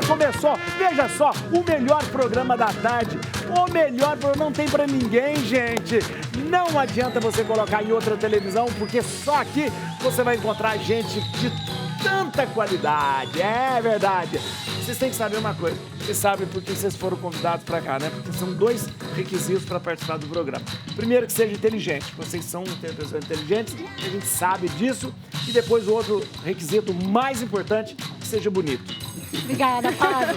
começou, veja só, o melhor programa da tarde. O melhor programa não tem pra ninguém, gente. Não adianta você colocar em outra televisão, porque só aqui você vai encontrar gente de tanta qualidade. É verdade. Vocês têm que saber uma coisa. Vocês sabem por que vocês foram convidados para cá, né? Porque são 2 requisitos para participar do programa. Primeiro, que seja inteligente. Vocês são pessoas inteligentes, a gente sabe disso. E depois o outro requisito mais importante, que seja bonito. Obrigada, padre.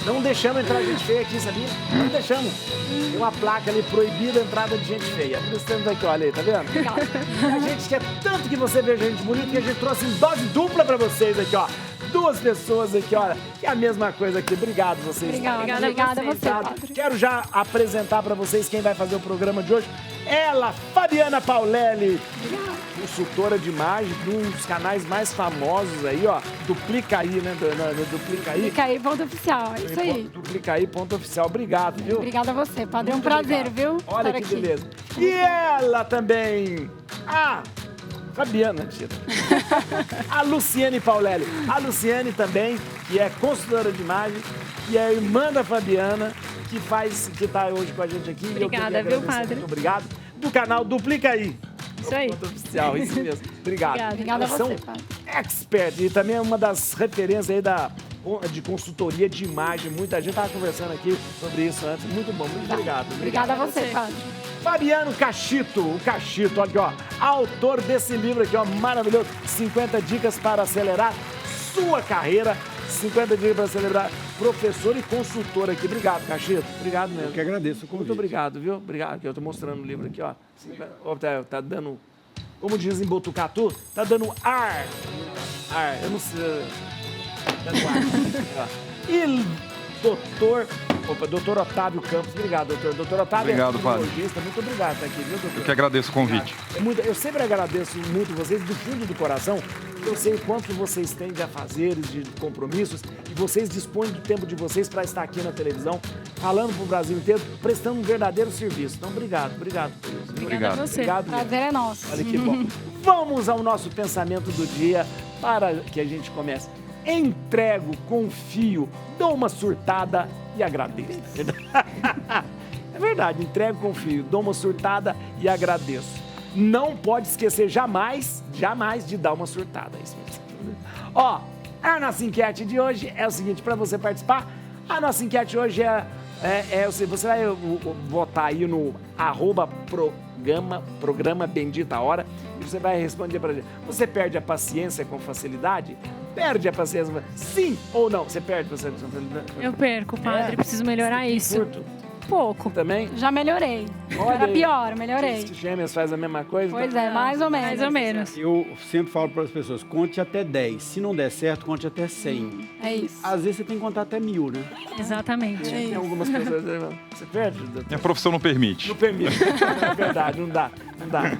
Não deixamos entrar gente feia aqui, sabia? Não deixamos. Tem uma placa ali, proibida a entrada de gente feia. Nós temos aqui, olha aí, tá vendo? Obrigada. A gente quer tanto que você veja gente bonita que a gente trouxe em dose dupla pra vocês aqui, ó. 2 pessoas aqui, olha, que é a mesma coisa aqui. Obrigado vocês. Obrigada a você, padre. Quero já apresentar pra vocês quem vai fazer o programa de hoje. Ela, Fabiana Paulelli, consultora de imagem de um dos canais mais famosos aí, ó. Duplica aí, né? Duplica aí. Duplica aí, ponto oficial, é isso aí. Duplica aí, ponto oficial. Obrigado, viu? Obrigada a você, padre. É um Muito prazer, obrigado. viu? Olha estar que aqui. beleza. E ela também, Fabiana, tira. A Luciane Paulelli. A Luciane também, que é consultora de imagem, e é irmã da Fabiana, que tá hoje com a gente aqui. Obrigada, viu, padre? Muito obrigado. Do canal Duplica aí. Isso aí. Ponto oficial, isso mesmo. Obrigado. Obrigada a Elas você, são padre. expert e também é uma das referências aí de consultoria de imagem. Muita gente estava conversando aqui sobre isso antes. Muito bom, muito obrigado. Obrigada a você, padre. Fabiano Cachito, o Cachito, olha aqui, ó, autor desse livro aqui, ó, maravilhoso, 50 dicas para acelerar sua carreira, 50 dicas para acelerar, professor e consultor aqui. Obrigado, Cachito, obrigado mesmo. Eu que agradeço o convite. Muito obrigado, viu? Obrigado, que eu tô mostrando o livro aqui, ó. Tá dando, como dizem em Botucatu, tá dando ar, eu não sei, dando ar. E doutor Otávio Campos, obrigado, doutor. Doutor Otávio Obrigado, padre. Muito obrigado por estar aqui, viu, doutor? Eu que agradeço o convite. Eu sempre agradeço muito vocês, do fundo do coração. Eu sei o quanto vocês têm de afazeres, de compromissos, e vocês dispõem do tempo de vocês para estar aqui na televisão, falando para o Brasil inteiro, prestando um verdadeiro serviço. Então, obrigado por isso. Obrigada a você. Obrigado mesmo. Prazer é nosso. Olha que bom. Vamos ao nosso pensamento do dia para que a gente comece. Entrego, confio, dou uma surtada e agradeço. É verdade, entrego, confio, dou uma surtada e agradeço. Não pode esquecer jamais de dar uma surtada. É isso mesmo. Ó, a nossa enquete de hoje é o seguinte, para você participar, a nossa enquete hoje você vai votar aí no @programa Bendita Hora e você vai responder para gente. Você perde a paciência com facilidade? Perde a paciência? Sim ou não? Você perde a paciência com facilidade? Eu perco, padre. Preciso melhorar isso. Curto Pouco. também? Já melhorei. Olha Era aí. pior, melhorei. Os gêmeos fazem a mesma coisa? Pois é, mais ou menos. Mais ou menos. Eu sempre falo para as pessoas, conte até 10. Se não der certo, conte até 100. É isso. Às vezes você tem que contar até 1000, né? Exatamente. Tem algumas pessoas. Você perde? doutor? Minha profissão não permite. Não permite. É verdade, não dá.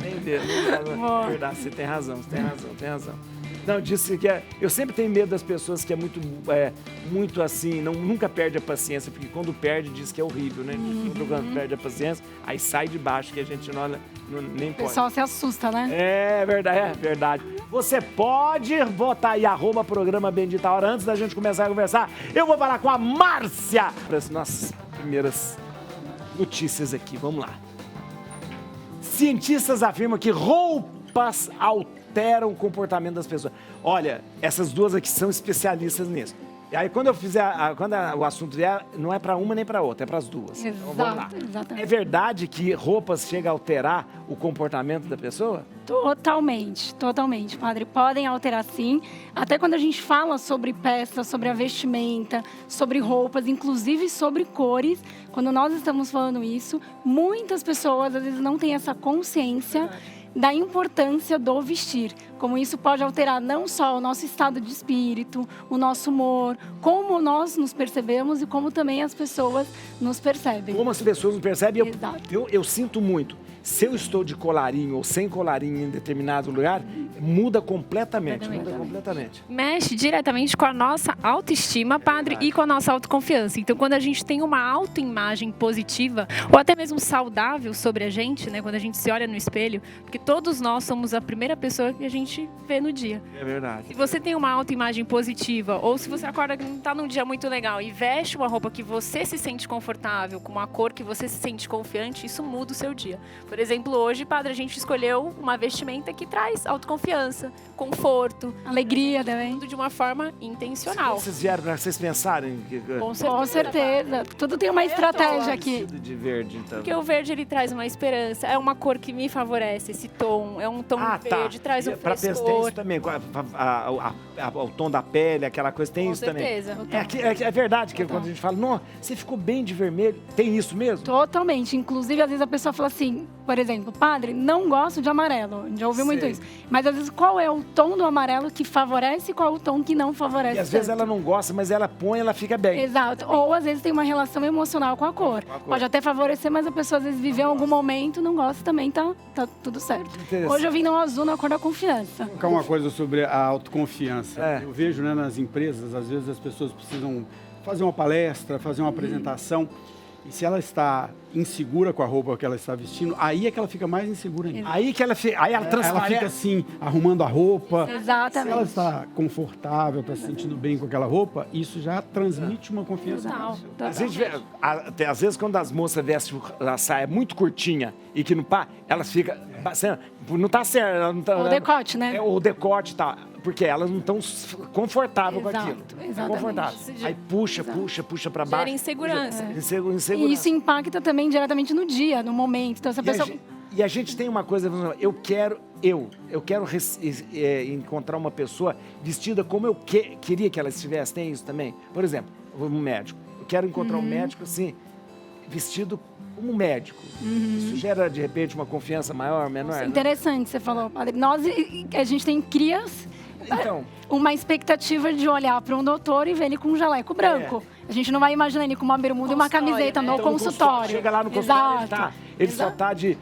Nem Deus. Não dá. É verdade, você tem razão. Não, disse que eu sempre tenho medo das pessoas que é muito assim, nunca perde a paciência, porque quando perde diz que é horrível, né? Quando perde a paciência, aí sai de baixo, que a gente nem O pode. pessoal se assusta, né? É verdade. Você pode botar aí @programa Bendita Hora. Antes da gente começar a conversar, eu vou falar com a Márcia para as nossas primeiras notícias aqui. Vamos lá. Cientistas afirmam que roupas alteram o comportamento das pessoas. Olha, essas duas aqui são especialistas nisso. E aí, quando eu fizer, o assunto vier, não é para uma nem para outra, é para as duas. Então, vamos lá. Exatamente. É verdade que roupas chegam a alterar o comportamento da pessoa? Totalmente, padre. Podem alterar sim. Até quando a gente fala sobre peças, sobre a vestimenta, sobre roupas, inclusive sobre cores, quando nós estamos falando isso, muitas pessoas às vezes não têm essa consciência da importância do vestir, como isso pode alterar não só o nosso estado de espírito, o nosso humor, como nós nos percebemos e como também as pessoas nos percebem. Como as pessoas nos percebem, Exato. eu sinto muito. Se eu estou de colarinho ou sem colarinho em determinado lugar, muda completamente. Mexe diretamente com a nossa autoestima, padre, e com a nossa autoconfiança. Então, quando a gente tem uma autoimagem positiva, ou até mesmo saudável sobre a gente, né? Quando a gente se olha no espelho, porque todos nós somos a primeira pessoa que a gente vê no dia. É verdade. Se você tem uma autoimagem positiva, ou se você acorda que não está num dia muito legal e veste uma roupa que você se sente confortável, com uma cor que você se sente confiante, isso muda o seu dia. Por exemplo, hoje, padre, a gente escolheu uma vestimenta que traz autoconfiança, conforto, Alegria também. tudo de uma forma intencional. Vocês vieram para vocês pensarem que Com Com certeza. Tudo tem uma estratégia aqui. vestido de verde, então. Porque o verde, ele traz uma esperança, é uma cor que me favorece, esse tom, é um tom verde, traz um Para tem frescor. isso também, o tom da pele, aquela coisa, tem Com isso certeza. também. É verdade que quando a gente fala, não, você ficou bem de vermelho, tem isso mesmo? Totalmente. Inclusive, às vezes a pessoa fala assim, por exemplo, padre, não gosto de amarelo. Já ouviu muito Sei. isso. Mas às vezes, qual é o tom do amarelo que favorece e qual é o tom que não favorece? E às vezes tanto? ela não gosta, mas ela põe, ela fica bem. Exato. Ou às vezes tem uma relação emocional com a cor. Com a cor. Pode até favorecer, mas a pessoa às vezes viveu em algum momento, não gosta também, tá tudo certo. Interessante. Hoje eu vim no azul na cor da confiança. Vou colocar uma coisa sobre a autoconfiança. É. Eu vejo, né, nas empresas, às vezes as pessoas precisam fazer uma palestra, fazer uma apresentação. E se ela está insegura com a roupa que ela está vestindo, aí é que ela fica mais insegura ainda. Aí que ela fica, aí ela Ela transparece. fica assim, arrumando a roupa. Se ela Exatamente. está confortável, está se sentindo bem com aquela roupa, isso já transmite uma confiança. Total. A gente vê, às vezes quando as moças vestem a saia muito curtinha e que não pá, elas ficam, não tá certo. Ela não tá, O decote, né? É, o decote tá, porque elas não estão confortáveis com Exato, aquilo. exatamente. Confortáveis. Aí puxa pra baixo. Gera insegurança. Insegurança. E isso impacta também diretamente no dia, no momento. Então, essa pessoa... E a gente tem uma coisa, eu quero encontrar uma pessoa vestida como eu queria que ela estivesse. Tem isso também. Por exemplo, um médico. Eu quero encontrar um médico assim, vestido como médico. Isso gera, de repente, uma confiança maior, menor? né? Interessante, você falou, padre. Nós, a gente tem crias, Então, uma expectativa de olhar para um doutor e ver ele com um jaleco branco. A gente não vai imaginar ele com uma bermuda e uma Consultório, camiseta né? no então, consultório. chega lá no consultório, Exato. ele só tá de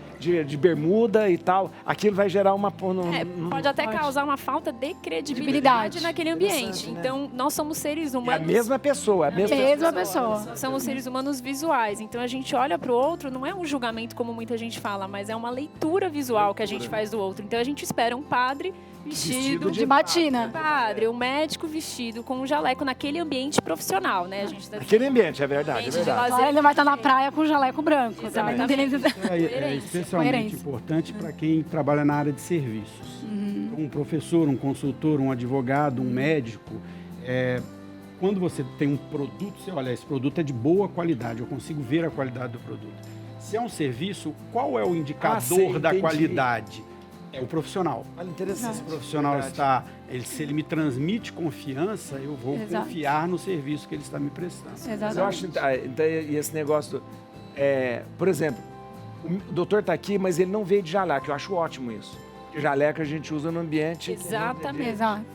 bermuda e tal. Aquilo vai gerar uma... Pode até Pode. causar uma falta de credibilidade Credibilidade. naquele ambiente. Interessante, né? Então, nós somos seres É a humanos. mesma pessoa, é a mesma Mesma pessoa. Somos seres humanos visuais. Então, a gente olha para o outro, não é um julgamento como muita gente fala, mas é uma leitura visual que a gente faz do outro. Então, a gente espera um padre vestido De batina. padre, um médico vestido com um jaleco naquele ambiente profissional, né? A gente tá Aquele ambiente, é verdade, é Ambiente de verdade. lazer. Agora ele vai estar na praia com um jaleco branco. Tá? Exatamente. Não tem nem- É Coerência. especialmente Coerência. importante para quem trabalha na área de serviços. Um professor, um consultor, um advogado, um médico. Quando você tem um produto, você olha, esse produto é de boa qualidade, eu consigo ver a qualidade do produto. Se é um serviço, qual é o indicador sei, da entendi. qualidade? É o profissional. Olha, interessante. Se o profissional Verdade. se ele me transmite confiança, eu vou Exato. confiar no serviço que ele está me prestando. Mas eu Exatamente. acho, e esse negócio, por exemplo, o doutor está aqui, mas ele não veio de jaleco, eu acho ótimo isso. Porque jaleco a gente usa no ambiente... Exatamente. Exato.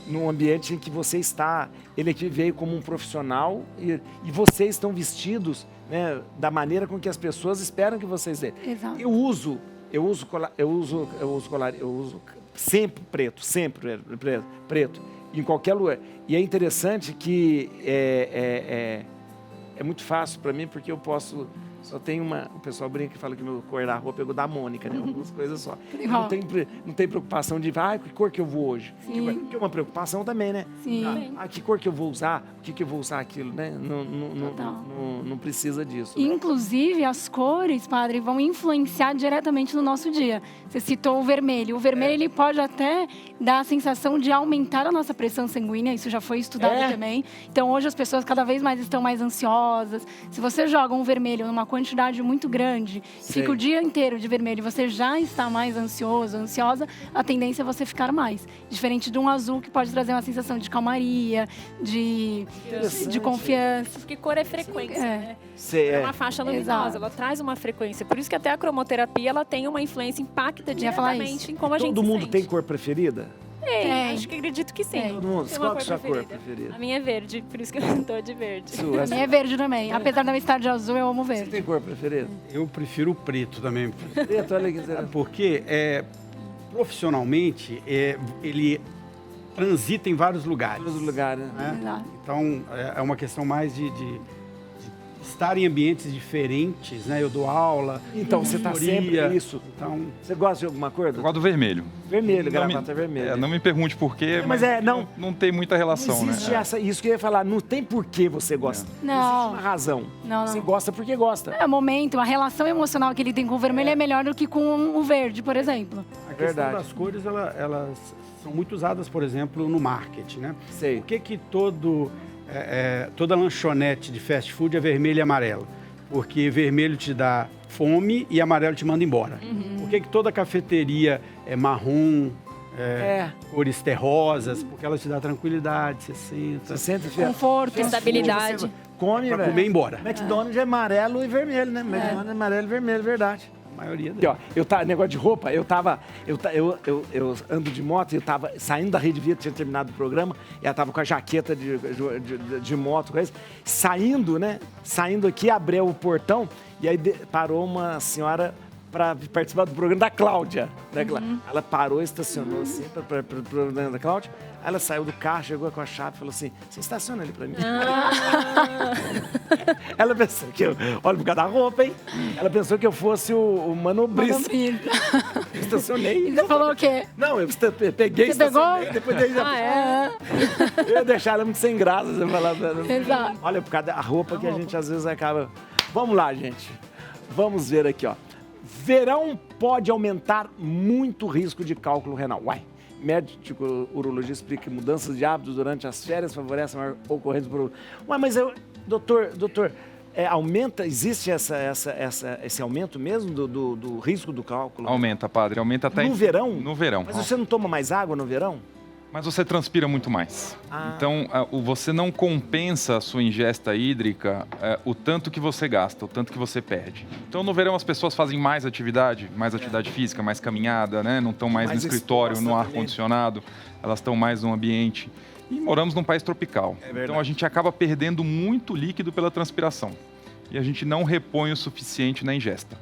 Num ambiente em que você está, ele aqui veio como um profissional e vocês estão vestidos, né, da maneira com que as pessoas esperam que vocês sejam. Exato. Eu uso sempre preto, preto, em qualquer lugar. E é interessante que é muito fácil para mim, porque eu posso... Só tem o pessoal brinca e fala que meu cor da roupa é da Mônica, né? Algumas coisas só. Igual. Não tem preocupação de, que cor que eu vou hoje? Sim. Que é uma preocupação também, né? Sim. Que cor que eu vou usar? O que eu vou usar aquilo, né? Total. Não precisa disso. Né? Inclusive, as cores, padre, vão influenciar diretamente no nosso dia. Você citou o vermelho. O vermelho, ele pode até dar a sensação de aumentar a nossa pressão sanguínea. Isso já foi estudado também. Então, hoje, as pessoas cada vez mais estão mais ansiosas. Se você joga um vermelho numa quantidade muito grande, fica o dia inteiro de vermelho e você já está mais ansioso, ansiosa, a tendência é você ficar mais. Diferente de um azul, que pode trazer uma sensação de calmaria, de confiança. Porque cor é frequência, né? É Uma faixa luminosa, Exato. ela traz uma frequência. Por isso que até a cromoterapia, ela tem uma influência, impacta ia falar diretamente isso. em como a gente Todo se mundo sente. tem cor preferida? Tem, acho que acredito que sim. Tem. Todo mundo. Tem Qual uma que é a sua cor preferida? A minha é verde, por isso que eu tô de verde. Sua, A minha é verde também. Apesar de eu estar de azul, eu amo Você verde. tem cor preferida? Eu prefiro o preto também. Preto, olha aqui. Porque profissionalmente ele transita em vários lugares. Todos os lugares, né? Né? Exato. Então é uma questão mais de estar em ambientes diferentes, né? Eu dou aula. Então, você tá consultoria. sempre isso. Então, Você gosta de alguma cor? Eu gosto do vermelho. Vermelho, Não me- gravata vermelha. Não me pergunte por quê, Mas é, não- não tem muita relação, Não existe né? isso que eu ia falar. Não tem por que você gosta. Não. existe uma razão. Não, Você não. gosta porque gosta. É o momento, a relação emocional que ele tem com o vermelho é melhor do que com o verde, por exemplo. a questão Verdade. das cores, elas são muito usadas, por exemplo, no marketing, né? Sei. Por que toda lanchonete de fast food é vermelho e amarelo? Porque vermelho te dá fome e amarelo te manda embora. Por que toda cafeteria é marrom, cores terrosas? Porque ela te dá tranquilidade, você senta. Você sente Conforto. Estabilidade. Você come, Pra velho. comer e ir embora. McDonald's é amarelo e vermelho, né? McDonald's é amarelo e vermelho, verdade. A maioria Aqui, ó, negócio de roupa, eu ando de moto e eu tava saindo da Rede Via, tinha terminado o programa, e ela tava com a jaqueta de moto, coisa, saindo, né? Saindo aqui, abriu o portão, e aí parou uma senhora para participar do programa da Cláudia. Né? Ela parou, estacionou assim, para o programa da Cláudia. Aí ela saiu do carro, chegou com a chave e falou assim: você estaciona ali para mim. Ela pensou que eu. Olha, por causa da roupa, hein? Ela pensou que eu fosse o manobrista. Manobrista. Eu estacionei. E você falou o quê? Não, eu peguei, Você pegou? estacionei, depois daí já... Eu ia deixar ela muito sem graça. Você falar, Exato. olha, por causa da roupa que a gente às vezes acaba... Vamos lá, gente. Vamos ver aqui, ó. Verão pode aumentar muito o risco de cálculo renal. Uai. Médico urologista explica que mudanças de hábitos durante as férias favorecem a maior ocorrência por... Ué, mas doutor, aumenta, existe esse aumento mesmo do risco do cálculo? Aumenta, padre. Aumenta até... No verão? No verão. Mas você não toma mais água no verão? Mas você transpira muito mais. Então, você não compensa a sua ingesta hídrica o tanto que você gasta, o tanto que você perde. Então, no verão, as pessoas fazem mais atividade física, mais caminhada, né? Não estão mais no escritório, no ar-condicionado, elas estão mais no ambiente. E moramos num país tropical. Então, a gente acaba perdendo muito líquido pela transpiração. E a gente não repõe o suficiente na ingesta.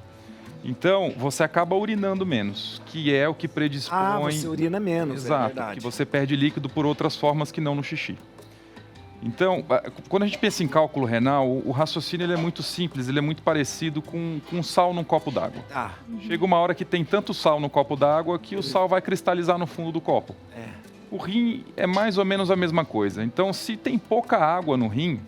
Então, você acaba urinando menos, que é o que predispõe... você urina menos, Exato, é verdade. que você perde líquido por outras formas que não no xixi. Então, quando a gente pensa em cálculo renal, o raciocínio ele é muito simples, ele é muito parecido com sal num copo d'água. Chega uma hora que tem tanto sal no copo d'água que o sal vai cristalizar no fundo do copo. O rim é mais ou menos a mesma coisa. Então, se tem pouca água no rim,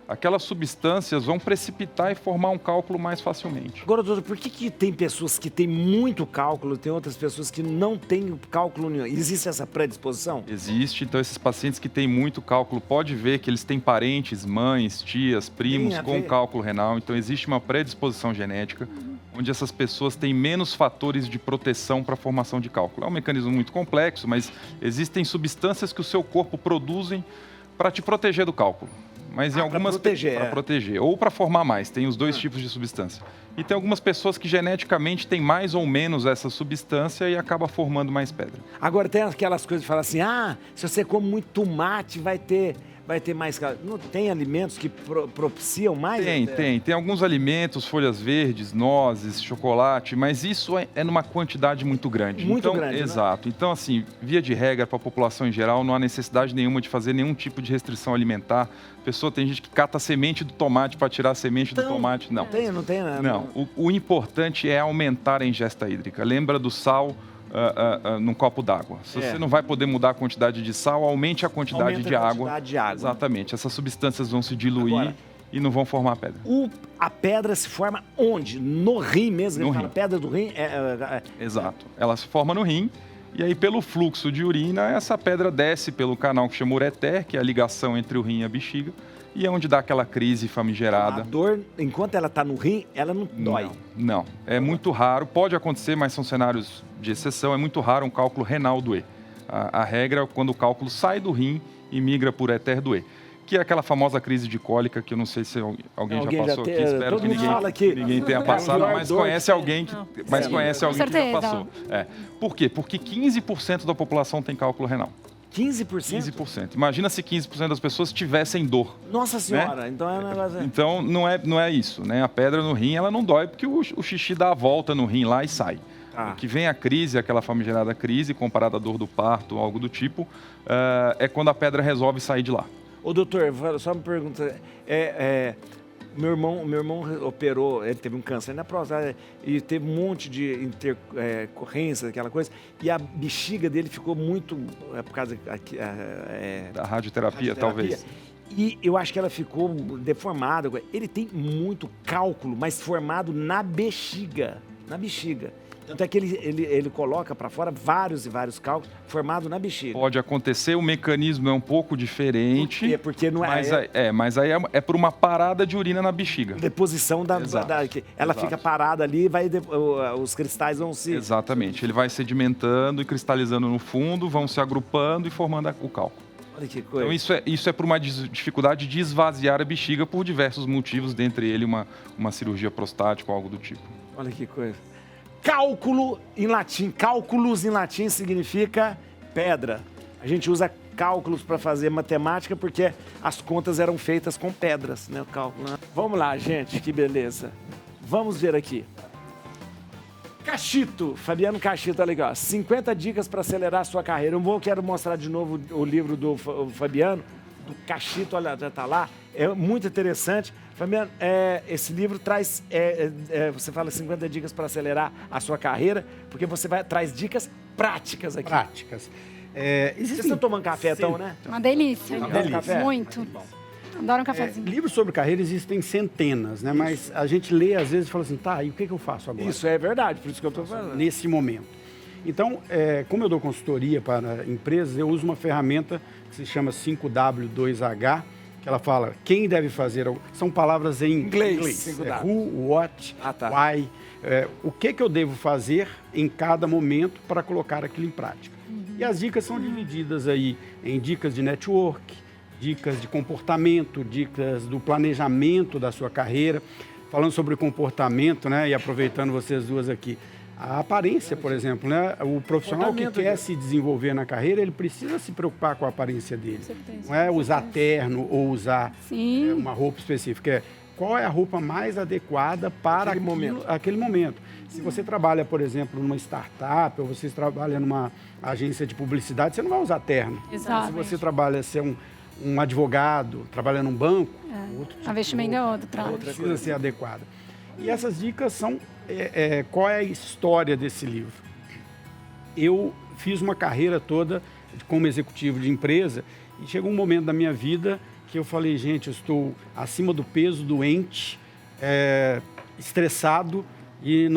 aquelas substâncias vão precipitar e formar um cálculo mais facilmente. Agora, doutor, por que tem pessoas que têm muito cálculo e tem outras pessoas que não têm cálculo nenhum? Existe essa predisposição? Existe. Então, esses pacientes que têm muito cálculo, pode ver que eles têm parentes, mães, tias, primos com cálculo renal. Então, existe uma predisposição genética, onde essas pessoas têm menos fatores de proteção para a formação de cálculo. É um mecanismo muito complexo, mas existem substâncias que o seu corpo produzem para te proteger do cálculo. Mas em algumas para proteger ou para formar mais, tem os dois tipos de substância. E tem algumas pessoas que geneticamente têm mais ou menos essa substância e acaba formando mais pedra. Agora tem aquelas coisas que falam assim: se você come muito tomate, vai ter mais cálculo. Não tem alimentos que propiciam mais? Tem alguns alimentos, folhas verdes, nozes, chocolate, mas isso é numa quantidade muito grande. Muito grande, exato. Né? Então, assim, via de regra, para a população em geral, não há necessidade nenhuma de fazer nenhum tipo de restrição alimentar. Tem gente que cata a semente do tomate para tirar a semente do tomate. Não. Não tem nada. Não. O importante é aumentar a ingesta hídrica. Lembra do sal num copo d'água. Se você não vai poder mudar a quantidade de sal, aumente a quantidade de água. Exatamente. Essas substâncias vão se diluir e não vão formar pedra. A pedra se forma onde? No rim mesmo? No rim. A pedra do rim? Exato. Ela se forma no rim. E aí, pelo fluxo de urina, essa pedra desce pelo canal que chama ureter, que é a ligação entre o rim e a bexiga, e é onde dá aquela crise famigerada. A dor, enquanto ela está no rim, ela não dói? Não. É muito raro. Pode acontecer, mas são cenários de exceção. É muito raro um cálculo renal doer. A regra é quando o cálculo sai do rim e migra por ureter doer. Que é aquela famosa crise de cólica, que eu não sei se alguém já passou aqui. Espero que ninguém tenha passado, mas conhece alguém que já passou. Por quê? Porque 15% da população tem cálculo renal. 15%? 15%. Imagina se 15% das pessoas tivessem dor. Nossa Senhora, né? Então é um negócio... Então não é isso, né? A pedra no rim, ela não dói porque o xixi dá a volta no rim lá e sai. O que vem a crise, aquela famigerada crise, comparada à dor do parto, algo do tipo, é quando a pedra resolve sair de lá. Ô, doutor, só uma pergunta. Meu irmão operou, ele teve um câncer na próstata e teve um monte de intercorrência, aquela coisa, e a bexiga dele ficou muito, por causa Da radioterapia, talvez. E eu acho que ela ficou deformada. Ele tem muito cálculo, mas formado na bexiga. Tanto é que ele coloca para fora vários e vários cálculos formados na bexiga. Pode acontecer, o mecanismo é um pouco diferente. Porque não mas aí é por uma parada de urina na bexiga. Deposição ela fica parada ali, os cristais vão se... Exatamente. Ele vai sedimentando e cristalizando no fundo, vão se agrupando e formando o cálculo. Olha que coisa. Então isso é por uma dificuldade de esvaziar a bexiga por diversos motivos, dentre ele uma cirurgia prostática ou algo do tipo. Olha que coisa. Cálculo em latim. Cálculos em latim significa pedra. A gente usa cálculos para fazer matemática porque as contas eram feitas com pedras, né? O cálculo, né? Vamos lá, gente, que beleza. Vamos ver aqui. Cachito, Fabiano Cachito, olha aqui, ó. 50 dicas para acelerar a sua carreira. Quero mostrar de novo o livro do Fabiano, do Cachito, olha, já tá lá. É muito interessante. Fabiano, esse livro traz, você fala 50 dicas para acelerar a sua carreira, porque você traz dicas práticas aqui. Práticas. Vocês estão tomando café, então, né? Uma delícia. Café? Muito. Adoro um cafezinho. Livros sobre carreira existem centenas, né? Mas a gente lê às vezes e fala assim, tá, e o que eu faço agora? Isso é verdade, por isso que eu estou falando. Nesse momento. Então, como eu dou consultoria para empresas, eu uso uma ferramenta que se chama 5W2H, que ela fala quem deve fazer, são palavras em inglês. Who, what, why, o que eu devo fazer em cada momento para colocar aquilo em prática. E as dicas são divididas aí em dicas de network, dicas de comportamento, dicas do planejamento da sua carreira. Falando sobre comportamento, né, e aproveitando vocês duas aqui, a aparência, por exemplo, né? O profissional que quer se desenvolver na carreira, ele precisa se preocupar com a aparência dele. Não é usar terno ou usar uma roupa específica. Qual é a roupa mais adequada para aquele momento? Se você trabalha, por exemplo, numa startup ou você trabalha numa agência de publicidade, você não vai usar terno. Exato. Se você trabalha, ser um advogado, trabalha num banco, a vestimenta é outra. Precisa ser adequada. E essas dicas são... qual é a história desse livro? Eu fiz uma carreira toda como executivo de empresa e chegou um momento da minha vida que eu falei, gente, eu estou acima do peso, doente, estressado e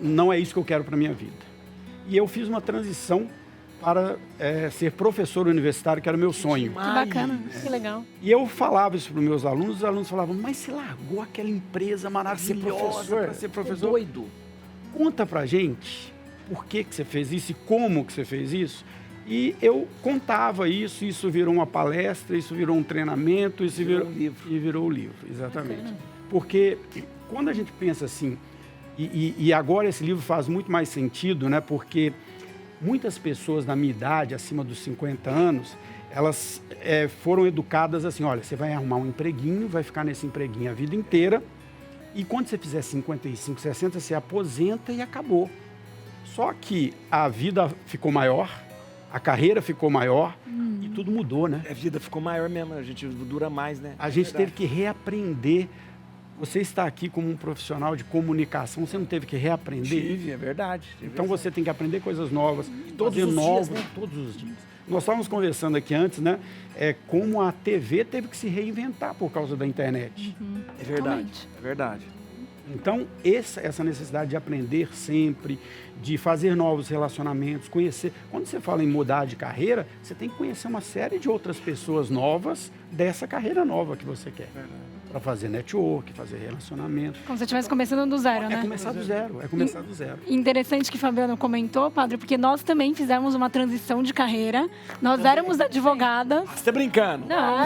não é isso que eu quero para a minha vida. E eu fiz uma transição para ser professor universitário, que era o meu sonho. Que bacana, que legal. E eu falava isso para os meus alunos, os alunos falavam, mas você largou aquela empresa maravilhosa para ser professor? Doido. Conta pra gente por que você fez isso e como que você fez isso. E eu contava isso virou uma palestra, isso virou um treinamento, isso virou um livro. E virou o livro, exatamente. Bacana. Porque quando a gente pensa assim, e agora esse livro faz muito mais sentido, né? Porque muitas pessoas da minha idade, acima dos 50 anos, elas foram educadas assim, olha, você vai arrumar um empreguinho, vai ficar nesse empreguinho a vida inteira, e quando você fizer 55, 60, você aposenta e acabou. Só que a vida ficou maior, a carreira ficou maior e tudo mudou, né? A vida ficou maior mesmo, a gente dura mais, né? A gente teve que reaprender. Você está aqui como um profissional de comunicação, você não teve que reaprender? Tive, é verdade. Então você tem que aprender coisas novas, todos os dias, né? Todos os dias. Nós estávamos conversando aqui antes, né? Como a TV teve que se reinventar por causa da internet. É verdade, é verdade. Então, essa necessidade de aprender sempre, de fazer novos relacionamentos, conhecer. Quando você fala em mudar de carreira, você tem que conhecer uma série de outras pessoas novas dessa carreira nova que você quer. Para fazer network, fazer relacionamento. Como se você estivesse começando do zero, né? É começar do zero, é começar do zero. Interessante que o Fabiano comentou, padre, porque nós também fizemos uma transição de carreira. Nós éramos advogadas. Você está brincando? Não.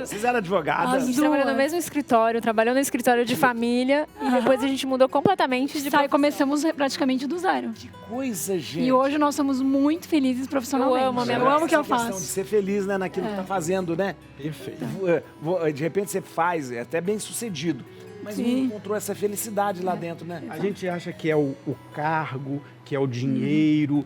Vocês eram advogadas? A gente trabalhou no mesmo escritório, trabalhou no escritório de família e depois a gente mudou completamente de profissão. Começamos praticamente do zero. Que coisa, gente. E hoje nós somos muito felizes profissionalmente. Eu amo o que eu faço. De ser feliz, né, naquilo que está fazendo, né? Perfeito. De repente você faz, é até bem sucedido, mas não encontrou essa felicidade lá dentro, né? A gente acha que é o cargo, que é o dinheiro,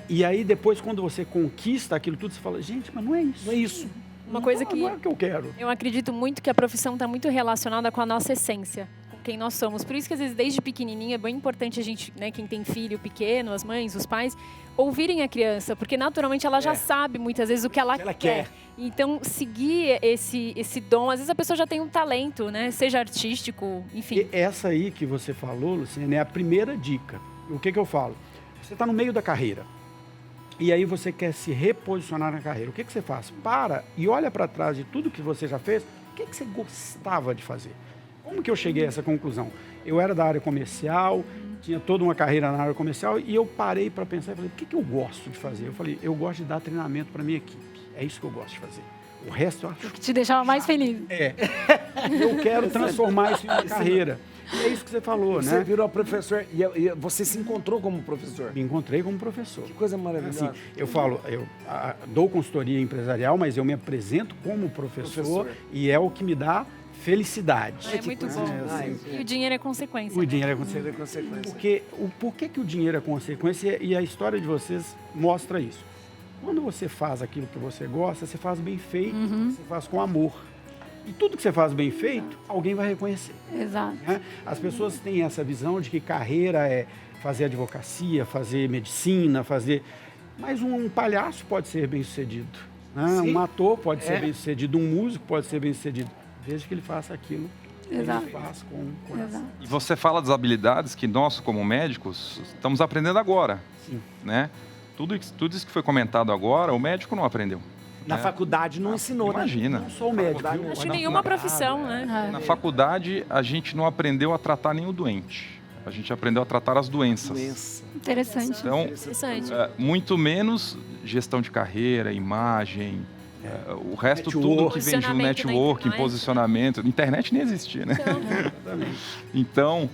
e aí depois quando você conquista aquilo tudo, você fala, gente, mas não é isso. Não é isso. Uma coisa que não é o que eu quero. eu acredito muito que a profissão está muito relacionada com a nossa essência, com quem nós somos. Por isso que, às vezes, desde pequenininho, é bem importante a gente, né, quem tem filho pequeno, as mães, os pais, ouvirem a criança, porque naturalmente ela já sabe, muitas vezes, o que ela quer. Então, seguir esse dom, às vezes a pessoa já tem um talento, né? Seja artístico, enfim. E essa aí que você falou, Luciane, é a primeira dica. O que eu falo? Você está no meio da carreira. E aí você quer se reposicionar na carreira. O que você faz? Para e olha para trás de tudo que você já fez. O que você gostava de fazer? Como que eu cheguei a essa conclusão? Eu era da área comercial, tinha toda uma carreira na área comercial e eu parei para pensar e falei, o que eu gosto de fazer? Eu falei, eu gosto de dar treinamento para minha equipe. É isso que eu gosto de fazer. O resto eu acho... O que te deixava mais feliz. Eu quero transformar isso em uma carreira. E é isso que você falou, Você né? virou professor e você se encontrou como professor. Me encontrei como professor. Que coisa maravilhosa. Assim, eu falo, eu dou consultoria empresarial, mas eu me apresento como professor. E é o que me dá felicidade. É muito bom. E o dinheiro é consequência. O dinheiro é Seria consequência. consequência. Por que o dinheiro é consequência? E a história de vocês mostra isso. Quando você faz aquilo que você gosta, você faz bem feito, você faz com amor. E tudo que você faz bem feito, alguém vai reconhecer. Exato. Né? As pessoas têm essa visão de que carreira é fazer advocacia, fazer medicina, fazer... Mas um palhaço pode ser bem-sucedido. Né? Um ator pode ser bem-sucedido, um músico pode ser bem-sucedido, desde que ele faça aquilo que ele faz com o coração. E você fala das habilidades que nós, como médicos, estamos aprendendo agora. Sim. Né? Tudo isso que foi comentado agora, o médico não aprendeu. Na né? faculdade não ensinou, Imagina. Não sou médico, viu? Acho que nenhuma profissão, né? Na faculdade, a gente não aprendeu a tratar nenhum doente. A gente aprendeu a tratar as doenças. Interessante. Então, Interessante. muito menos gestão de carreira, imagem, o resto tudo que vem junto, networking, posicionamento. Internet nem existia, né? Então,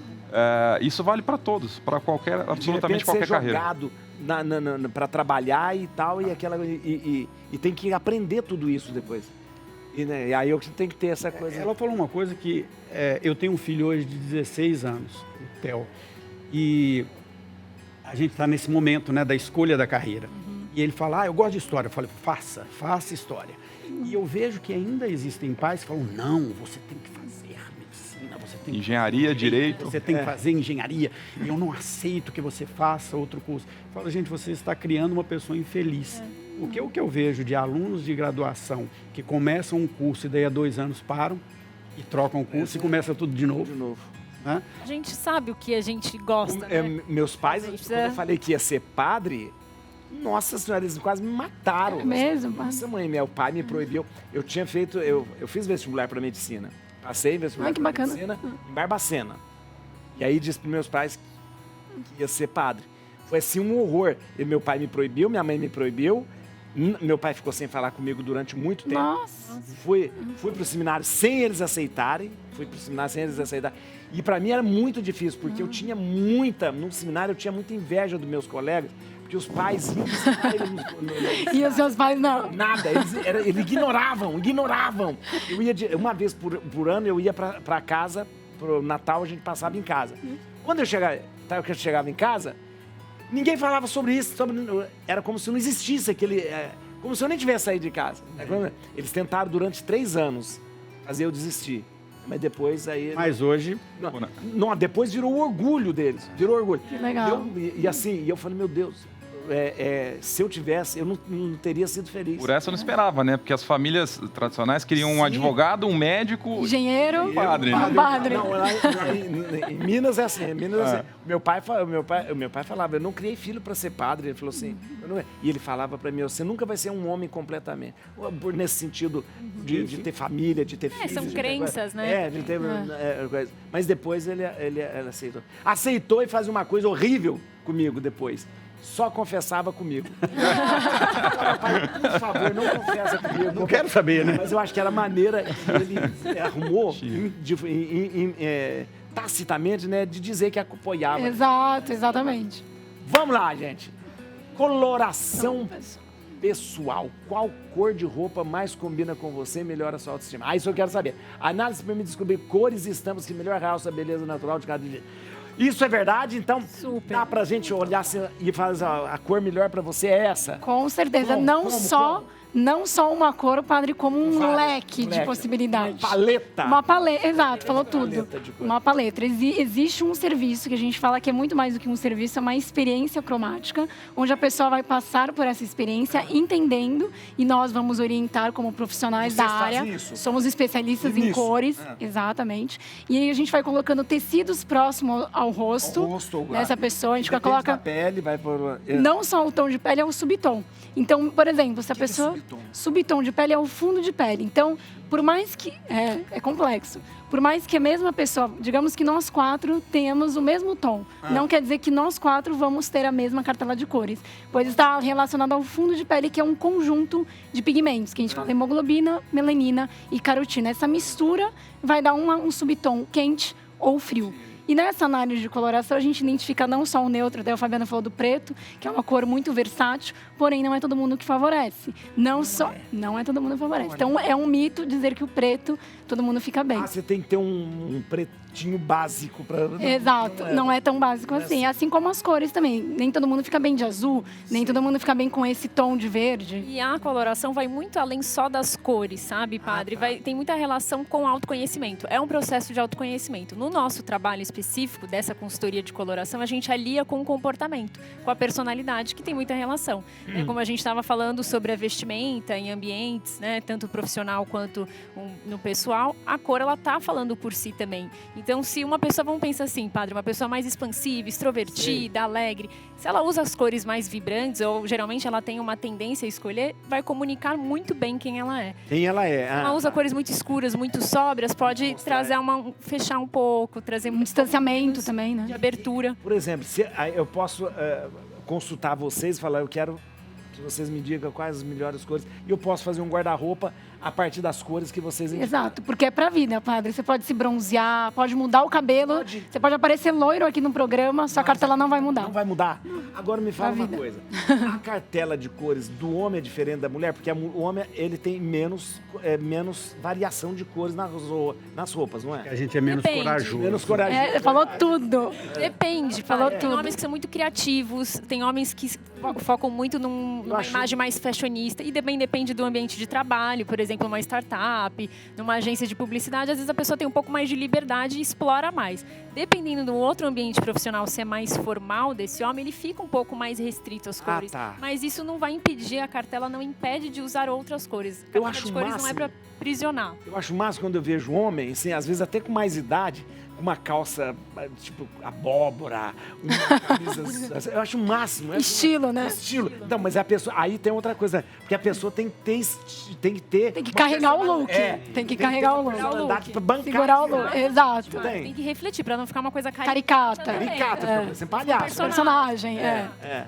isso vale para todos, para absolutamente qualquer carreira. Jogado para trabalhar e tal, e tem que aprender tudo isso depois. E aí eu tenho que ter essa coisa. Ela falou uma coisa que eu tenho um filho hoje de 16 anos, o Theo, e a gente está nesse momento, né, da escolha da carreira. E ele fala, eu gosto de história. Eu falei, faça história. E eu vejo que ainda existem pais que falam, não, você tem que fazer medicina, você tem que Engenharia, fazer direito. Você tem que fazer engenharia. E eu não aceito que você faça outro curso. Eu falo, gente, você está criando uma pessoa infeliz. Porque o que eu vejo de alunos de graduação que começam um curso e daí a 2 anos param e trocam o curso e começa tudo de novo. Né? A gente sabe o que a gente gosta, né? Meus pais, quando eu falei que ia ser padre, nossa senhora, eles quase me mataram. É mesmo? Nossa mãe, meu pai me proibiu. Eu tinha feito, eu fiz vestibular para medicina. Passei em vestibular que para bacana. medicina em Barbacena. E aí disse para meus pais que ia ser padre. Foi assim um horror. E meu pai me proibiu, minha mãe me proibiu. Meu pai ficou sem falar comigo durante muito tempo. Nossa. Fui pro seminário sem eles aceitarem. E para mim era muito difícil, porque eu tinha no seminário eu tinha muita inveja dos meus colegas, porque os pais iam visitar eles E os seus pais não? nada, eles ignoravam. Eu ia uma vez por ano, eu ia para casa, pro Natal a gente passava em casa. Quando eu chegava em casa, ninguém falava sobre isso, era como se não existisse aquele... como se eu nem tivesse saído de casa. Eles tentaram durante 3 anos fazer eu desistir. Mas depois aí... Mas hoje... Não, depois virou o orgulho deles. Virou orgulho. Que legal. E eu falei, meu Deus, se eu tivesse, eu não teria sido feliz. Por essa eu não esperava, né? Porque as famílias tradicionais queriam um advogado, um médico... Engenheiro. Um padre. Um padre. Não, lá em Minas é assim. Meu pai falava, eu não criei filho para ser padre. Ele falou assim, e ele falava para mim, você nunca vai ser um homem completamente. Nesse sentido de ter família, de ter filhos. São crenças, né? De ter coisa. Mas depois ele aceitou. Aceitou e faz uma coisa horrível comigo depois. Só confessava comigo. Pai, por favor, não confessa comigo. Não quero saber, né? Mas eu acho que era a maneira que ele arrumou tacitamente, né, de dizer que apoiava. Exato, exatamente. Vamos lá, gente. Coloração pessoal. Qual cor de roupa mais combina com você e melhora a sua autoestima? Isso eu quero saber. A análise permite descobrir cores e estampas que melhoram a realça a beleza natural de cada dia. Isso é verdade? Então, dá pra gente olhar e fazer a cor melhor pra você é essa? Com certeza. Como? Não só não só uma cor, padre, como um leque de possibilidades. Uma paleta. Uma paleta, exato, falou tudo. paleta de cor. Uma paleta. Existe um serviço que a gente fala que é muito mais do que um serviço, é uma experiência cromática, onde a pessoa vai passar por essa experiência entendendo, e nós vamos orientar como profissionais Vocês da fazem área. isso? Somos especialistas em Nisso. cores, exatamente. E aí a gente vai colocando tecidos próximos ao rosto, dessa pessoa. A gente Depende coloca da pele, vai por... não só o tom de pele, é o subtom. Então, por exemplo, se a que é pessoa... subtom? Subtom de pele é o fundo de pele. Então, por mais que... É complexo. Por mais que a mesma pessoa... Digamos que nós 4 tenhamos o mesmo tom. Não quer dizer que nós 4 vamos ter a mesma cartela de cores. Pois está relacionado ao fundo de pele, que é um conjunto de pigmentos. Que a gente fala hemoglobina, melanina e carotina. Essa mistura vai dar um subtom quente ou frio. E nessa análise de coloração, a gente identifica não só o neutro, até o Fabiano falou do preto, que é uma cor muito versátil, porém não é todo mundo que favorece. Não é todo mundo que favorece. Então é um mito dizer que o preto, todo mundo fica bem. Você tem que ter um pretinho básico para... Exato, não é tão básico assim. Assim como as cores também. Nem todo mundo fica bem de azul, nem todo mundo fica bem com esse tom de verde. E a coloração vai muito além só das cores, sabe, padre? Tem muita relação com autoconhecimento. É um processo de autoconhecimento. No nosso trabalho específico dessa consultoria de coloração, a gente alia com o comportamento, com a personalidade, que tem muita relação. Como a gente estava falando sobre a vestimenta em ambientes, né, tanto profissional quanto no pessoal, a cor, ela tá falando por si também. Então, se uma pessoa, vamos pensar assim, padre, uma pessoa mais expansiva, extrovertida, alegre, se ela usa as cores mais vibrantes, ou geralmente ela tem uma tendência a escolher, vai comunicar muito bem quem ela é. Quem ela é. Ela usa cores muito escuras, muito sóbrias, pode trazer fechar um pouco, trazer Um distanciamento também, né? de abertura. Por exemplo, se eu posso consultar vocês e falar, eu quero que vocês me digam quais as melhores cores, e eu posso fazer um guarda-roupa a partir das cores que vocês indicaram. Exato, porque é pra vida, padre. Você pode se bronzear, pode mudar o cabelo, você pode aparecer loiro aqui no programa, sua cartela não vai mudar. Não vai mudar? Agora me fala Pra uma vida. coisa. A cartela de cores do homem é diferente da mulher? Porque o homem, ele tem menos variação de cores nas roupas, não é? A gente é menos Depende. corajoso. Menos corajoso. Falou tudo. Depende, Falou Tem tudo. homens que são muito criativos, tem homens que focam muito numa acho- imagem mais fashionista, e também depende do ambiente de trabalho, por exemplo, uma startup, numa agência de publicidade, às vezes a pessoa tem um pouco mais de liberdade e explora mais. Dependendo do outro ambiente profissional ser mais formal desse homem, ele fica um pouco mais restrito às cores. tá. Mas isso não vai impedir, a cartela não impede de usar outras cores. A Eu cartela acho de cores não é máximo. para prisionar. Eu acho massa quando eu vejo homem, assim, às vezes até com mais idade, com uma calça, tipo, abóbora, uma camisa... eu acho o máximo. Estilo, né? Estilo. Não, mas a pessoa... Aí tem outra coisa, porque a pessoa tem que ter... Tem que uma carregar o personalidade- look. Tem que carregar o look. personalidade pra bancar. Segurar o look. Exato. Tem. Tem que refletir, para não ficar uma coisa Caricata. Caricata, É. fica parecendo palhaço. Personagem,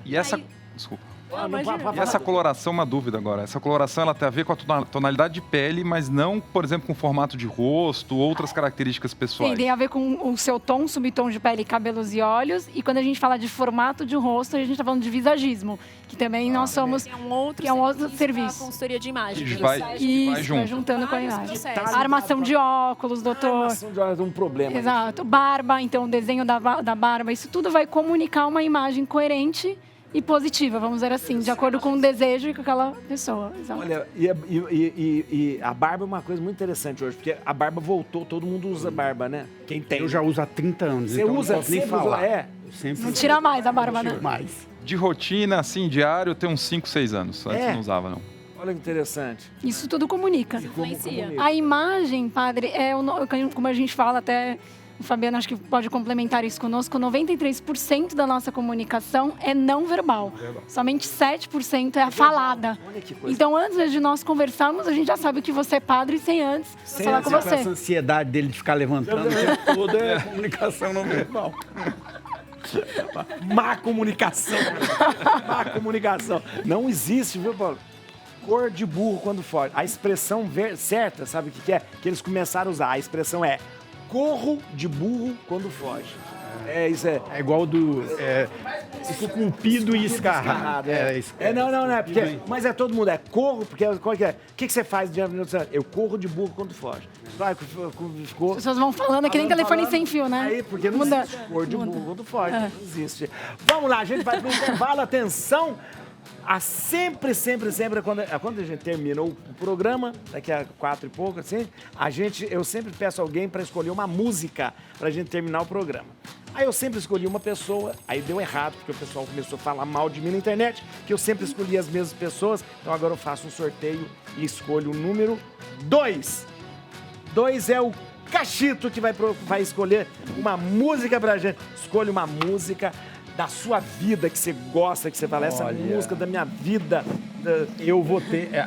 E essa... Desculpa. imagina. E essa coloração, uma dúvida agora. Essa coloração, ela tem a ver com a tonalidade de pele, mas não, por exemplo, com o formato de rosto, outras características pessoais. Tem a ver com o seu tom, subtom de pele, cabelos e olhos. E quando a gente fala de formato de rosto, a gente está falando de visagismo, que também nós somos... É um outro Que é um outro serviço. da consultoria de imagem. Que Isso. vai Isso, junto. vai juntando com a Vários imagem. processos. Armação de óculos, doutor. Armação de olhos é um problema. Exato. Barba, então o desenho da barba. Isso tudo vai comunicar uma imagem coerente e positiva, vamos dizer assim, de acordo com o desejo e com aquela pessoa. Exato. Olha, e a barba é uma coisa muito interessante hoje, porque a barba voltou, todo mundo usa barba, né? Quem tem. Eu já uso há 30 anos, Você então usa, não posso nem sempre falar. usou, é? Eu sempre Não tira mais a barba, né? mais. De rotina, assim, diário, tem uns 5, 6 anos. Antes não usava, não. Olha que interessante. Isso tudo comunica. Influencia. A imagem, padre, como a gente fala até... O Fabiano acho que pode complementar isso conosco. 93% da nossa comunicação é não verbal. Somente 7% é a falada. Olha que coisa. Então, antes de nós conversarmos, a gente já sabe que você é padre sem antes falar com Essa você. ansiedade dele de ficar levantando o tempo todo é comunicação não verbal. Má comunicação. Má comunicação. Não existe, viu, Paulo? Cor de burro quando foge. A expressão certa, sabe o que é? Que eles começaram a usar. A expressão é corro de burro quando foge. Isso é. É igual do... Ficou comprido e escarrado. Não, é porque, mas é todo mundo, corro, porque qual que é? O que você faz diante do eu corro de burro quando foge. Vai, ficou... As pessoas vão falando, é que nem telefone sem fio, né? Aí, porque não Muda. existe cor de burro quando foge, não existe. Vamos lá, a gente vai pro intervalo, atenção, sempre, quando a gente termina o programa, daqui a 4 e pouco, assim, eu sempre peço alguém para escolher uma música pra gente terminar o programa. Aí eu sempre escolhi uma pessoa, aí deu errado, porque o pessoal começou a falar mal de mim na internet, que eu sempre escolhi as mesmas pessoas, então agora eu faço um sorteio e escolho o número 2. 2 é o Cachito que vai escolher uma música pra gente. Escolha uma música da sua vida que você gosta, que você fala, essa música da minha vida.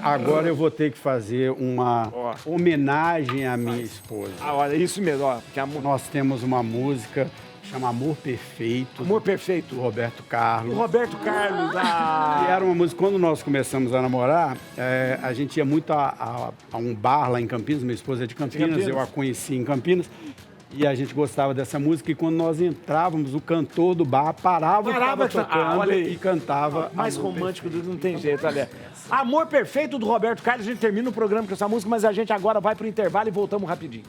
Agora eu vou ter que fazer uma homenagem à minha esposa. Olha, isso mesmo, ó. Nós temos uma música que chama Amor Perfeito. Amor Perfeito. Do Roberto Carlos. O Roberto Carlos. E era uma música, quando nós começamos a namorar, a gente ia muito a um bar lá em Campinas, minha esposa é de Campinas, eu a conheci em Campinas. E a gente gostava dessa música e quando nós entrávamos, o cantor do bar parava tocando e cantava. Mais romântico do que não tem jeito, olha. Amor Perfeito do Roberto Carlos. A gente termina o programa com essa música, mas a gente agora vai pro intervalo e voltamos rapidinho.